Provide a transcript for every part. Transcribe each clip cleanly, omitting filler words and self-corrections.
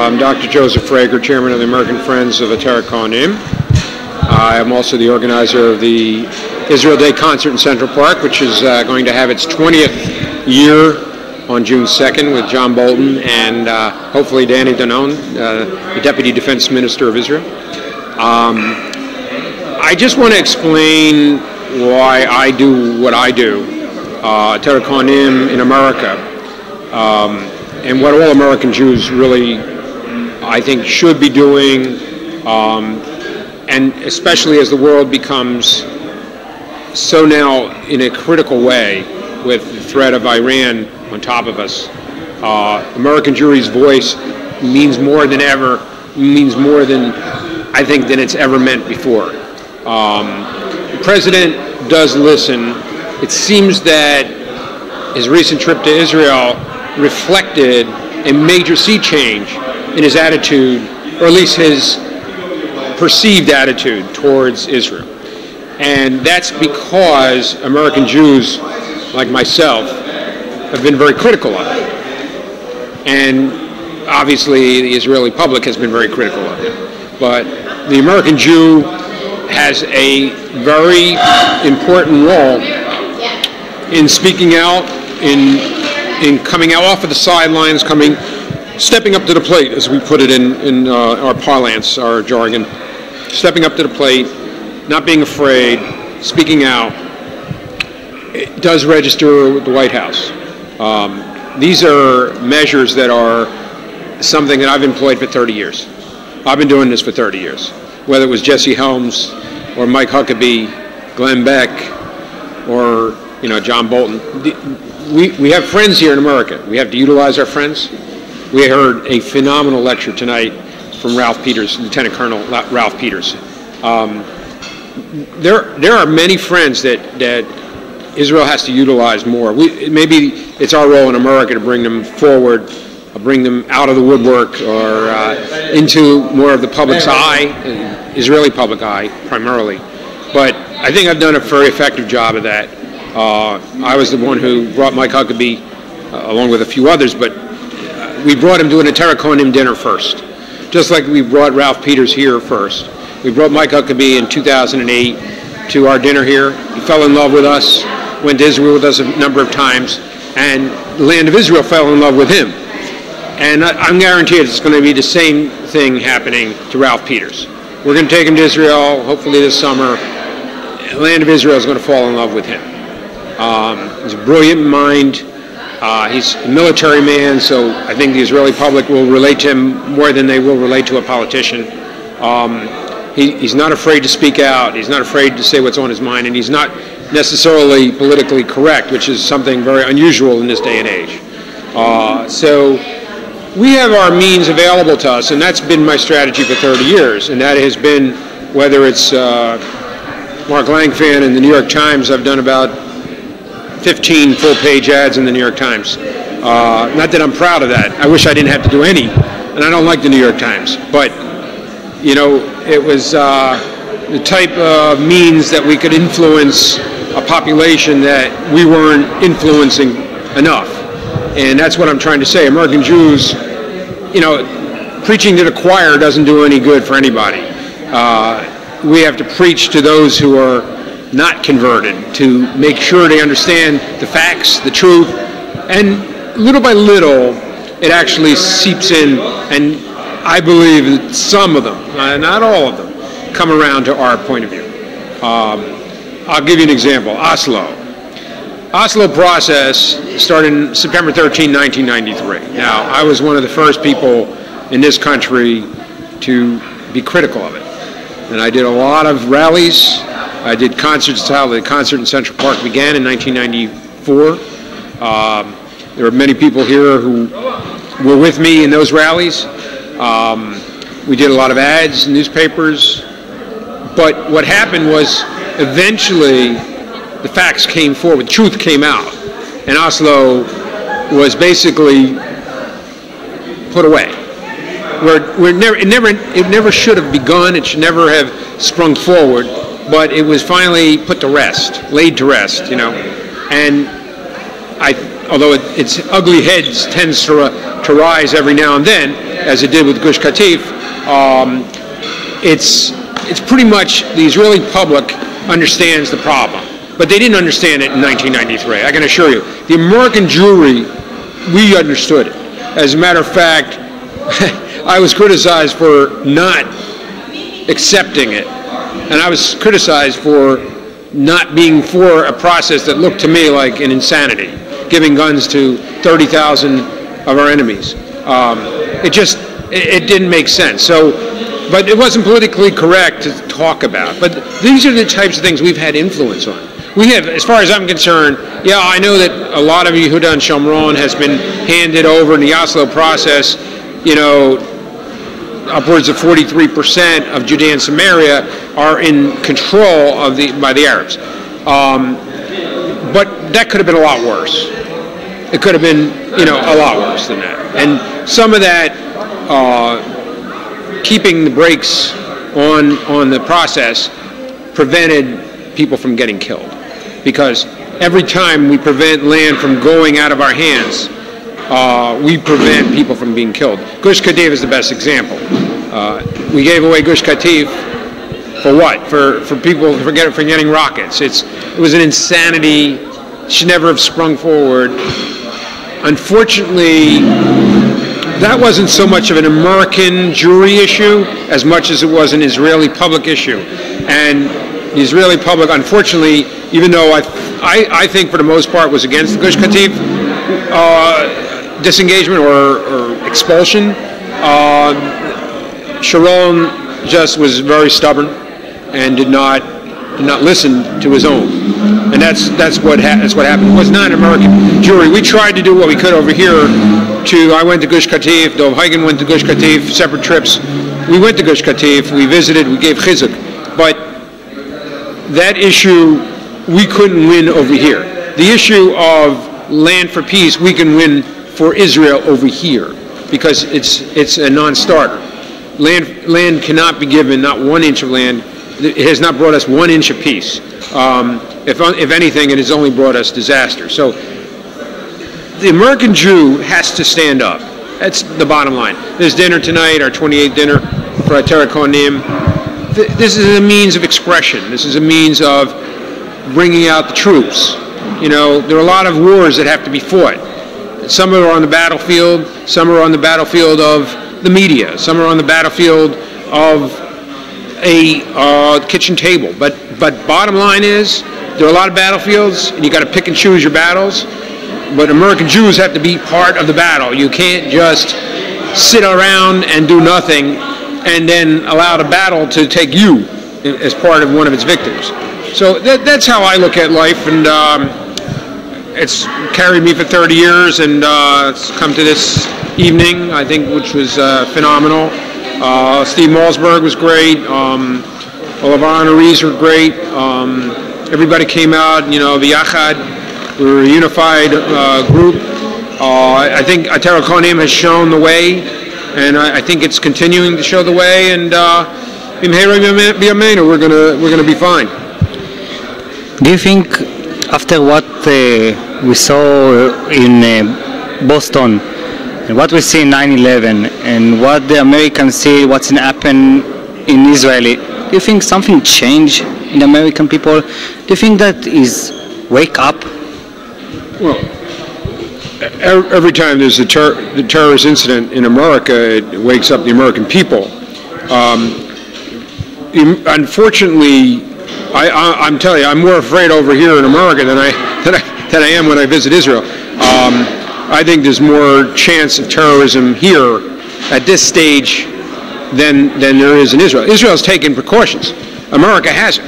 I'm Dr. Joseph Frager, Chairman of the American Friends of Frager-ARUTZ7. I am also the organizer of the Israel Day concert in Central Park, which is going to have its 20th year on June 2nd with John Bolton and hopefully Danny Danon, the Deputy Defense Minister of Israel. I just want to explain why I do what I do, Frager-ARUTZ7 in America, and what all American Jews really, I think, should be doing, and especially as the world becomes so now in a critical way with the threat of Iran on top of us. American Jewry's voice means more than ever, means more than I think than it's ever meant before. The president does listen. It seems that his recent trip to Israel reflected a major sea change in his attitude, or at least his perceived attitude towards Israel. And that's because American Jews, like myself, have been very critical of it. And obviously the Israeli public has been very critical of it. But the American Jew has a very important role in speaking out, in coming out off of the sidelines, stepping up to the plate, as we put it in our parlance, our jargon. Stepping up to the plate, not being afraid, speaking out. It does register with the White House. These are measures that are something that I've employed for 30 years. I've been doing this for 30 years. Whether it was Jesse Helms or Mike Huckabee, Glenn Beck, or John Bolton. We have friends here in America. We have to utilize our friends. We heard a phenomenal lecture tonight from Ralph Peters, Lieutenant Colonel Ralph Peters. There are many friends that Israel has to utilize more. Maybe it's our role in America to bring them forward, bring them out of the woodwork, or into more of the public's eye, Israeli public eye primarily. But I think I've done a very effective job of that. I was the one who brought Mike Huckabee, along with a few others, but we brought him to an Frager-ARUTZ7 dinner first, just like we brought Ralph Peters here first. We brought Mike Huckabee in 2008 to our dinner here. He fell in love with us, went to Israel with us a number of times, and the land of Israel fell in love with him. And I'm guaranteed it's going to be the same thing happening to Ralph Peters. We're going to take him to Israel, hopefully this summer. The land of Israel is going to fall in love with him. He's a brilliant mind. He's a military man, so I think the Israeli public will relate to him more than they will relate to a politician. He's not afraid to speak out. He's not afraid to say what's on his mind, and he's not necessarily politically correct, which is something very unusual in this day and age. So we have our means available to us, and that's been my strategy for 30 years, and that has been, whether it's Mark Langfan in the New York Times. I've done about 15 full-page ads in the New York Times. Not that I'm proud of that. I wish I didn't have to do any, and I don't like the New York Times. But, it was the type of means that we could influence a population that we weren't influencing enough. And that's what I'm trying to say. American Jews, preaching to the choir doesn't do any good for anybody. We have to preach to those who are not converted, to make sure they understand the facts, the truth, and little by little it actually seeps in, and I believe that some of them, not all of them, come around to our point of view. I'll give you an example. Oslo process started on September 13, 1993. Now, I was one of the first people in this country to be critical of it, and I did a lot of rallies. I did concerts. The concert in Central Park began in 1994. There were many people here who were with me in those rallies. We did a lot of ads in newspapers. But what happened was, eventually, the facts came forward, truth came out, and Oslo was basically put away. It never should have begun. It should never have sprung forward. But it was finally put to rest, laid to rest, And although its ugly head tends to rise every now and then, as it did with Gush Katif, it's pretty much the Israeli public understands the problem. But they didn't understand it in 1993, I can assure you. The American Jewry, we understood it. As a matter of fact, I was criticized for not accepting it. And I was criticized for not being for a process that looked to me like an insanity, giving guns to 30,000 of our enemies. It didn't make sense. So, but it wasn't politically correct to talk about. But these are the types of things we've had influence on. We have, as far as I'm concerned, yeah, I know that a lot of Yehuda and Shomron has been handed over in the Oslo process, you know, upwards of 43% of Judea and Samaria are in control of by the Arabs. But that could have been a lot worse. It could have been, you know, a lot worse than that. And some of that, keeping the brakes on the process prevented people from getting killed. Because every time we prevent land from going out of our hands, we prevent people from being killed. Gush Katif is the best example. We gave away Gush Katif for what? For people for getting rockets. It was an insanity. Should never have sprung forward. Unfortunately, that wasn't so much of an American Jewry issue as much as it was an Israeli public issue. And the Israeli public, unfortunately, even though I think for the most part was against the Gush Katif disengagement or expulsion, Sharon just was very stubborn and did not listen to his own, and that's what happened. It was not an American Jewry. We tried to do what we could over here. I went to Gush Katif. Dov Hagen went to Gush Katif. Separate trips. We went to Gush Katif. We visited. We gave chizuk, but that issue we couldn't win over here. The issue of land for peace we can win for Israel over here because it's a non-starter. Land cannot be given, not 1 inch of land. It has not brought us 1 inch of peace. If anything, it has only brought us disaster. So the American Jew has to stand up. That's the bottom line. There's dinner tonight, our 28th dinner for Atera Kohanim. This is a means of expression. This is a means of bringing out the troops. You know, there are a lot of wars that have to be fought. Some are on the battlefield. Some are on the battlefield of the media. Some are on the battlefield of a kitchen table. But bottom line is, there are a lot of battlefields, and you got to pick and choose your battles. But American Jews have to be part of the battle. You can't just sit around and do nothing and then allow the battle to take you as part of one of its victims. So that's how I look at life, and it's carried me for 30 years, and it's come to this evening, I think, which was phenomenal. Steve Malzberg was great. All of our honorees were great. Everybody came out, you know, the Yachad. We were a unified group. I think Atera Kohanim has shown the way, and I think it's continuing to show the way, and we're gonna be fine. Do you think, after what we saw in Boston, and what we see in 9/11, and what the Americans see, what's happened in Israel, do you think something changed in the American people? Do you think that is wake up? Well, every time there's a terrorist incident in America, it wakes up the American people. Unfortunately, I'm telling you, I'm more afraid over here in America than I am when I visit Israel. I think there's more chance of terrorism here at this stage than there is in Israel. Israel's taken precautions. America hasn't.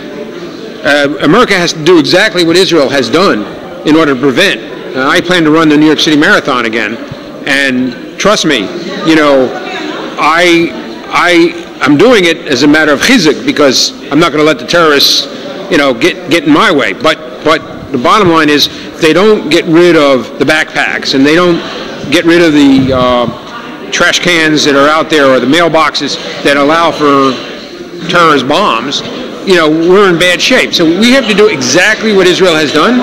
America has to do exactly what Israel has done in order to prevent. I plan to run the New York City Marathon again, and trust me, you know, I'm doing it as a matter of chizuk because I'm not going to let the terrorists, you know, get in my way. But the bottom line is, if they don't get rid of the backpacks and they don't get rid of the trash cans that are out there or the mailboxes that allow for terrorist bombs, you know, we're in bad shape. So we have to do exactly what Israel has done,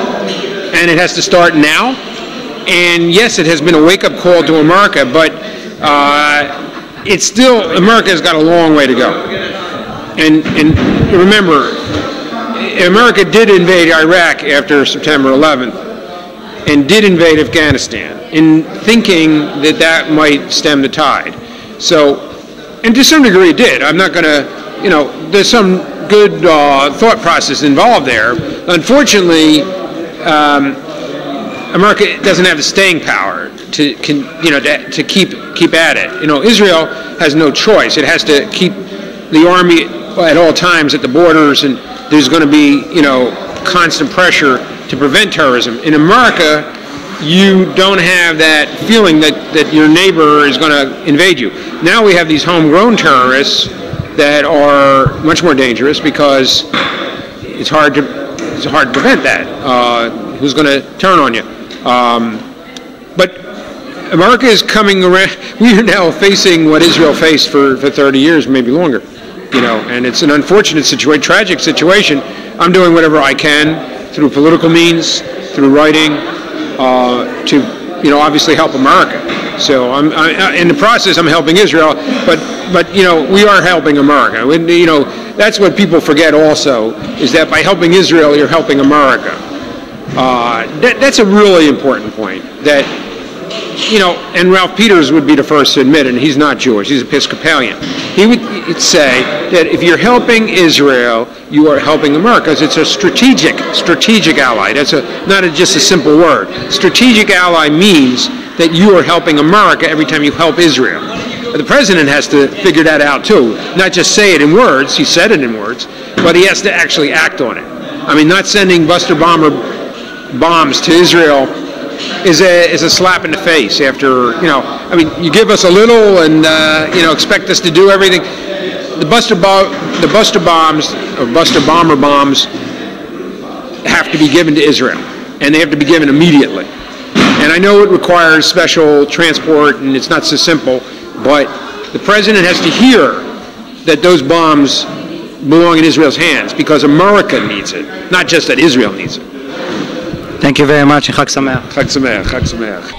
and it has to start now. And yes, it has been a wake-up call to America, but it's still, America's got a long way to go. And remember, America did invade Iraq after September 11th and did invade Afghanistan in thinking that that might stem the tide. So, and to some degree it did. I'm not going to, there's some good thought process involved there. Unfortunately, America doesn't have the staying power to keep at it. Israel has no choice. It has to keep the army at all times at the borders, and there's going to be, constant pressure to prevent terrorism. In America, you don't have that feeling that your neighbor is going to invade you. Now we have these homegrown terrorists that are much more dangerous because it's hard to prevent that. Who's going to turn on you? But America is coming around. We are now facing what Israel faced for 30 years, maybe longer. And it's an unfortunate situation, tragic situation. I'm doing whatever I can through political means, through writing, to obviously help America. So I'm in the process. I'm helping Israel, but we are helping America. That's what people forget also, is that by helping Israel, you're helping America. That's a really important point. That and Ralph Peters would be the first to admit it, and he's not Jewish, he's Episcopalian. He would say that if you're helping Israel, you are helping America, because it's a strategic ally. That's not just a simple word. Strategic ally means that you are helping America every time you help Israel. But the president has to figure that out too, not just say it in words, he said it in words, but he has to actually act on it. I mean, not sending Buster bombs to Israel is a slap in the face after, you give us a little and, expect us to do everything. The Buster bombs, or Buster bomber bombs, have to be given to Israel, and they have to be given immediately. And I know it requires special transport, and it's not so simple, but the president has to hear that those bombs belong in Israel's hands, because America needs it, not just that Israel needs it. Thank you very much, and Chag Sameach. Chag Sameach, Chag Sameach.